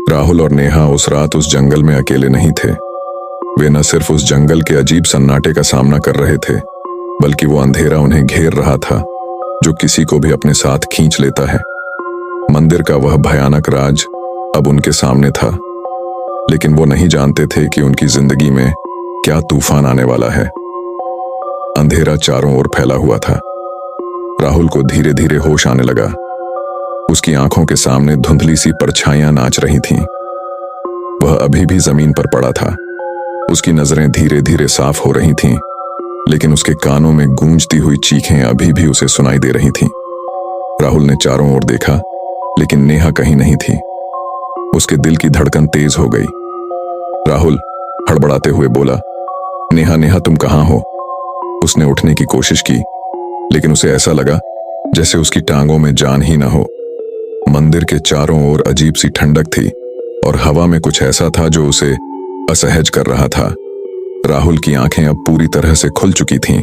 राहुल और नेहा उस रात उस जंगल में अकेले नहीं थे। वे न सिर्फ उस जंगल के अजीब सन्नाटे का सामना कर रहे थे, बल्कि वो अंधेरा उन्हें घेर रहा था जो किसी को भी अपने साथ खींच लेता है। मंदिर का वह भयानक राज अब उनके सामने था, लेकिन वो नहीं जानते थे कि उनकी जिंदगी में क्या तूफान आने वाला है। अंधेरा चारों ओर फैला हुआ था। राहुल को धीरे धीरे होश आने लगा। उसकी आंखों के सामने धुंधली सी परछाइयां नाच रही थीं। वह अभी भी जमीन पर पड़ा था। उसकी नजरें धीरे धीरे साफ हो रही थीं, लेकिन उसके कानों में गूंजती हुई चीखें अभी भी उसे सुनाई दे रही थीं। राहुल ने चारों ओर देखा, लेकिन नेहा कहीं नहीं थी। उसके दिल की धड़कन तेज हो गई। राहुल हड़बड़ाते हुए बोला, नेहा नेहा तुम कहां हो? उसने उठने की कोशिश की, लेकिन उसे ऐसा लगा जैसे उसकी टांगों में जान ही न हो। मंदिर के चारों ओर अजीब सी ठंडक थी और हवा में कुछ ऐसा था जो उसे असहज कर रहा था। राहुल की आंखें अब पूरी तरह से खुल चुकी थीं।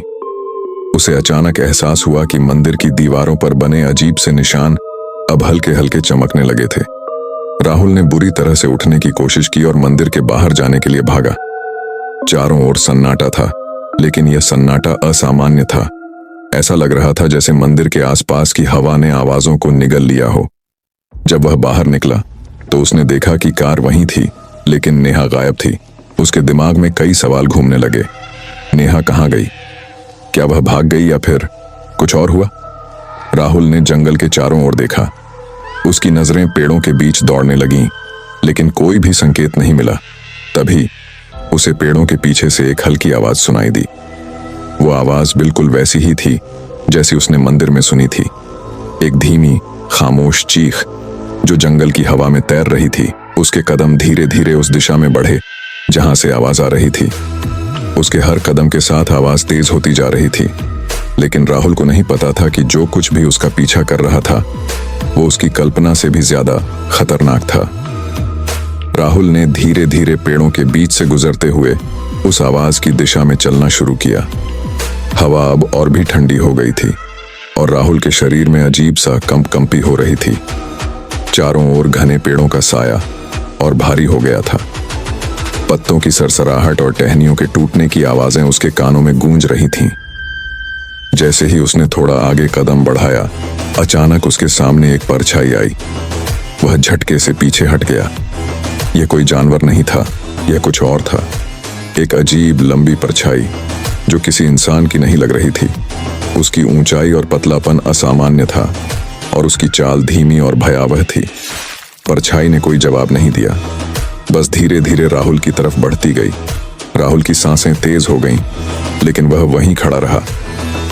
उसे अचानक एहसास हुआ कि मंदिर की दीवारों पर बने अजीब से निशान अब हल्के हल्के चमकने लगे थे। राहुल ने बुरी तरह से उठने की कोशिश की और मंदिर के बाहर जाने के लिए भागा। चारों ओर सन्नाटा था, लेकिन यह सन्नाटा असामान्य था। ऐसा लग रहा था जैसे मंदिर के आसपास की हवा ने आवाजों को निगल लिया हो। जब वह बाहर निकला तो उसने देखा कि कार वहीं थी, लेकिन नेहा गायब थी। उसके दिमाग में कई सवाल घूमने लगे। नेहा कहाँ गई? क्या वह भाग गई या फिर कुछ और हुआ? राहुल ने जंगल के चारों ओर देखा। उसकी नजरें पेड़ों के बीच दौड़ने लगीं, लेकिन कोई भी संकेत नहीं मिला। तभी उसे पेड़ों के पीछे से एक हल्की आवाज सुनाई दी। वो आवाज बिल्कुल वैसी ही थी जैसी उसने मंदिर में सुनी थी। एक धीमी खामोश चीख जो जंगल की हवा में तैर रही थी। उसके कदम धीरे धीरे उस दिशा में बढ़े जहां से आवाज आ रही थी। उसके हर कदम के साथ आवाज तेज होती जा रही थी, लेकिन राहुल को नहीं पता था कि जो कुछ भी उसका पीछा कर रहा था वो उसकी कल्पना से भी ज्यादा खतरनाक था। राहुल ने धीरे धीरे पेड़ों के बीच से गुजरते हुए उस आवाज की दिशा में चलना शुरू किया। हवा अब और भी ठंडी हो गई थी और राहुल के शरीर में अजीब सा कंपकंपी हो रही थी। चारों ओर घने पेड़ों का साया और भारी हो गया था। पत्तों की सरसराहट और टहनियों के टूटने की आवाजें उसके कानों में गूंज रही थीं। जैसे ही उसने थोड़ा आगे कदम बढ़ाया, अचानक उसके सामने एक परछाई आई। वह झटके से पीछे हट गया। यह कोई जानवर नहीं था, यह कुछ और था। एक अजीब लंबी परछाई जो किसी इंसान की नहीं लग रही थी। उसकी ऊंचाई और पतलापन असामान्य था और उसकी चाल धीमी और भयावह थी। परछाई ने कोई जवाब नहीं दिया, बस धीरे धीरे राहुल की तरफ बढ़ती गई। राहुल की सांसें तेज हो गईं, लेकिन वह वहीं खड़ा रहा।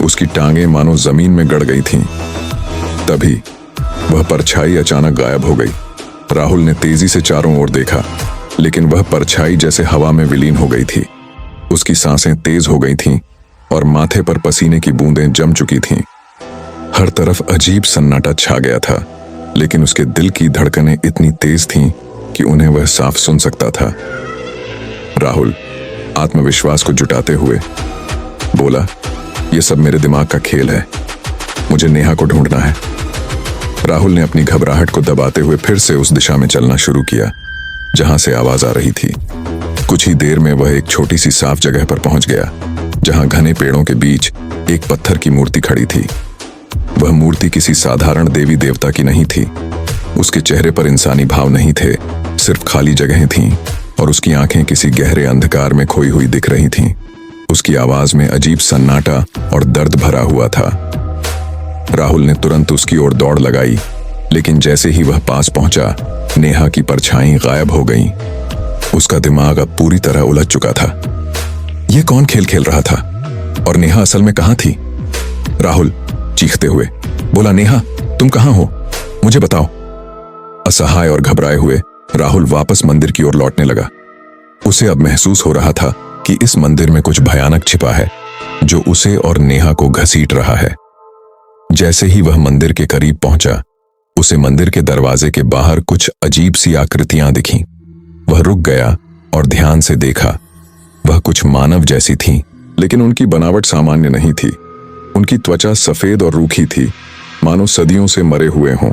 उसकी टांगें मानो जमीन में गड़ गई थीं। तभी वह परछाई अचानक गायब हो गई। राहुल ने तेजी से चारों ओर देखा, लेकिन वह परछाई जैसे हवा में विलीन हो गई थी। उसकी सांसें तेज हो गई थीं और माथे पर पसीने की बूंदें जम चुकी थीं। हर तरफ अजीब सन्नाटा छा गया था, लेकिन उसके दिल की धड़कनें इतनी तेज थीं कि उन्हें वह साफ सुन सकता था। राहुल आत्मविश्वास को जुटाते हुए बोला, यह सब मेरे दिमाग का खेल है। मुझे नेहा को ढूंढना है। राहुल ने अपनी घबराहट को दबाते हुए फिर से उस दिशा में चलना शुरू किया जहां से आवाज आ रही थी। कुछ ही देर में वह एक छोटी सी साफ जगह पर पहुंच गया, जहां घने पेड़ों के बीच एक पत्थर की मूर्ति खड़ी थी। वह मूर्ति किसी साधारण देवी देवता की नहीं थी। उसके चेहरे पर इंसानी भाव नहीं थे, सिर्फ खाली जगहें थीं और उसकी आंखें किसी गहरे अंधकार में खोई हुई दिख रही थीं। उसकी आवाज में अजीब सन्नाटा और दर्द भरा हुआ था। राहुल ने तुरंत उसकी ओर दौड़ लगाई, लेकिन जैसे ही वह पास पहुंचा, नेहा की परछाई गायब हो गईं। उसका दिमाग अब पूरी तरह उलझ चुका था। यह कौन खेल खेल रहा था और नेहा असल में कहां थी? राहुल चीखते हुए बोला, नेहा तुम कहां हो? मुझे बताओ। असहाय और घबराए हुए राहुल वापस मंदिर की ओर लौटने लगा। उसे अब महसूस हो रहा था कि इस मंदिर में कुछ भयानक छिपा है जो उसे और नेहा को घसीट रहा है। जैसे ही वह मंदिर के करीब पहुंचा, उसे मंदिर के दरवाजे के बाहर कुछ अजीब सी आकृतियां दिखीं। वह रुक गया और ध्यान से देखा। वह कुछ मानव जैसी थीं, लेकिन उनकी बनावट सामान्य नहीं थी। उनकी त्वचा सफेद और रूखी थी, मानो सदियों से मरे हुए हों।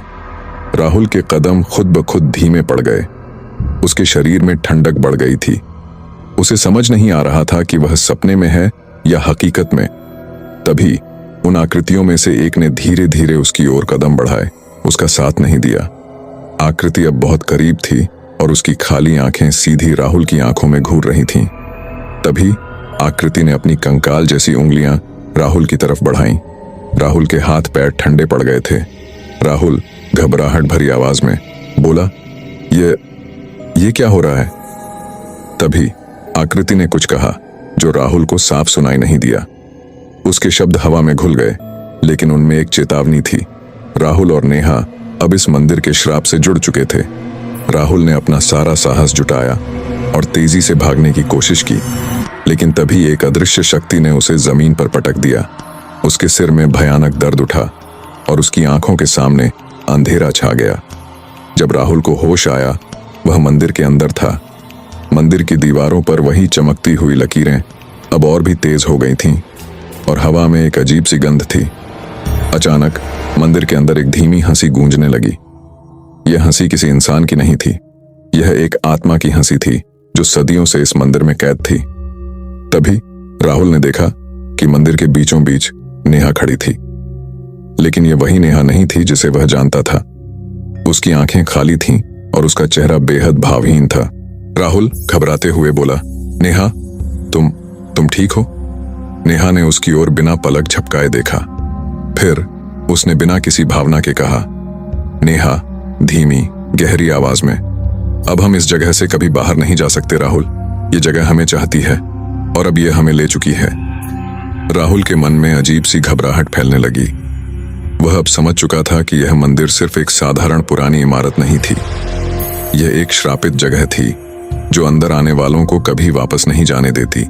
राहुल के कदम खुद ब खुद धीमे पड़ गए। उसके शरीर में ठंडक बढ़ गई थी। उसे समझ नहीं आ रहा था कि वह सपने में है या हकीकत में। तभी उन आकृतियों में से एक ने धीरे धीरे उसकी ओर कदम बढ़ाए, उसका साथ नहीं दिया। आकृति अब बहुत करीब थी और उसकी खाली आंखें सीधी राहुल की आंखों में घूर रही थीं। तभी आकृति ने अपनी कंकाल जैसी उंगलियां राहुल की तरफ बढ़ाईं। राहुल के हाथ पैर ठंडे पड़ गए थे। राहुल घबराहट भरी आवाज में बोला, ये क्या हो रहा है? तभी आकृति ने कुछ कहा जो राहुल को साफ सुनाई नहीं दिया। उसके शब्द हवा में घुल गए, लेकिन उनमें एक चेतावनी थी। राहुल और नेहा अब इस मंदिर के श्राप से जुड़ चुके थे। राहुल ने अपना सारा साहस जुटाया और तेजी से भागने की कोशिश की, लेकिन तभी एक अदृश्य शक्ति ने उसे जमीन पर पटक दिया। उसके सिर में भयानक दर्द उठा और उसकी आंखों के सामने अंधेरा छा गया। जब राहुल को होश आया, वह मंदिर के अंदर था। मंदिर की दीवारों पर वही चमकती हुई लकीरें अब और भी तेज हो गई थीं और हवा में एक अजीब सी गंध थी। अचानक मंदिर के अंदर एक धीमी हंसी गूंजने लगी। यह हंसी किसी इंसान की नहीं थी, यह एक आत्मा की हंसी थी जो सदियों से इस मंदिर में कैद थी। तभी राहुल ने देखा कि मंदिर के बीचों बीच नेहा खड़ी थी, लेकिन यह वही नेहा नहीं थी जिसे वह जानता था। उसकी आंखें खाली थीं और उसका चेहरा बेहद भावहीन था। राहुल घबराते हुए बोला, नेहा, तुम ठीक हो? नेहा ने उसकी ओर बिना पलक झपकाए देखा। फिर उसने बिना किसी भावना के कहा, नेहा, धीमी गहरी आवाज में, अब हम इस जगह से कभी बाहर नहीं जा सकते राहुल। ये जगह हमें चाहती है और अब ये हमें ले चुकी है। राहुल के मन में अजीब सी घबराहट फैलने लगी। वह अब समझ चुका था कि यह मंदिर सिर्फ एक साधारण पुरानी इमारत नहीं थी। यह एक श्रापित जगह थी जो अंदर आने वालों को कभी वापस नहीं जाने देती।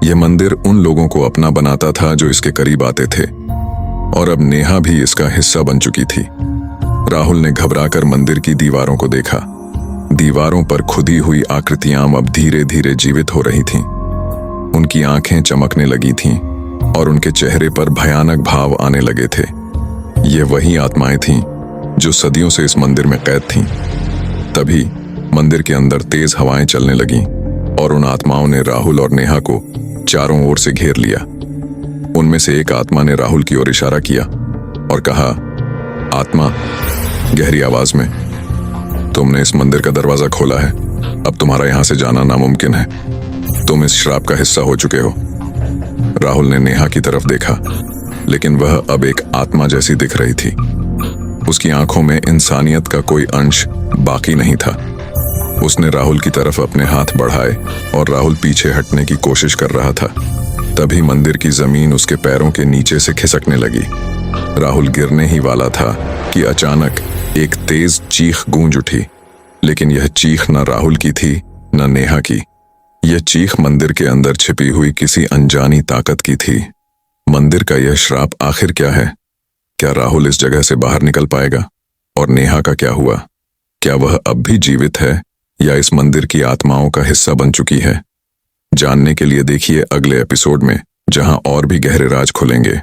यह मंदिर उन लोगों को अपना बनाता था जो इसके करीब आते थे, और अब नेहा भी इसका हिस्सा बन चुकी थी। राहुल ने घबराकर मंदिर की दीवारों को देखा। दीवारों पर खुदी हुई आकृतियां अब धीरे धीरे जीवित हो रही थीं। उनकी आंखें चमकने लगी थीं और उनके चेहरे पर भयानक भाव आने लगे थे। ये वही आत्माएं थीं जो सदियों से इस मंदिर में कैद थीं। तभी मंदिर के अंदर तेज हवाएं चलने लगीं और उन आत्माओं ने राहुल और नेहा को चारों ओर से घेर लिया। उनमें से एक आत्मा ने राहुल की ओर इशारा किया और कहा, आत्मा, गहरी आवाज में, तुमने इस मंदिर का दरवाजा खोला है। अब तुम्हारा यहां से जाना नामुमकिन है। तुम इस श्राप का हिस्सा हो चुके हो। राहुल ने नेहा की तरफ देखा, लेकिन वह अब एक आत्मा जैसी दिख रही थी। उसकी आंखों में इंसानियत का कोई अंश बाकी नहीं था। उसने राहुल की तरफ अपने हाथ बढ़ाए और राहुल पीछे हटने की कोशिश कर रहा था। तभी मंदिर की जमीन उसके पैरों के नीचे से खिसकने लगी। राहुल गिरने ही वाला था कि अचानक एक तेज चीख गूंज उठी, लेकिन यह चीख न राहुल की थी न नेहा की। यह चीख मंदिर के अंदर छिपी हुई किसी अनजानी ताकत की थी। मंदिर का यह श्राप आखिर क्या है? क्या राहुल इस जगह से बाहर निकल पाएगा? और नेहा का क्या हुआ? क्या वह अब भी जीवित है या इस मंदिर की आत्माओं का हिस्सा बन चुकी है? जानने के लिए देखिए अगले एपिसोड में, जहां और भी गहरे राज खुलेंगे।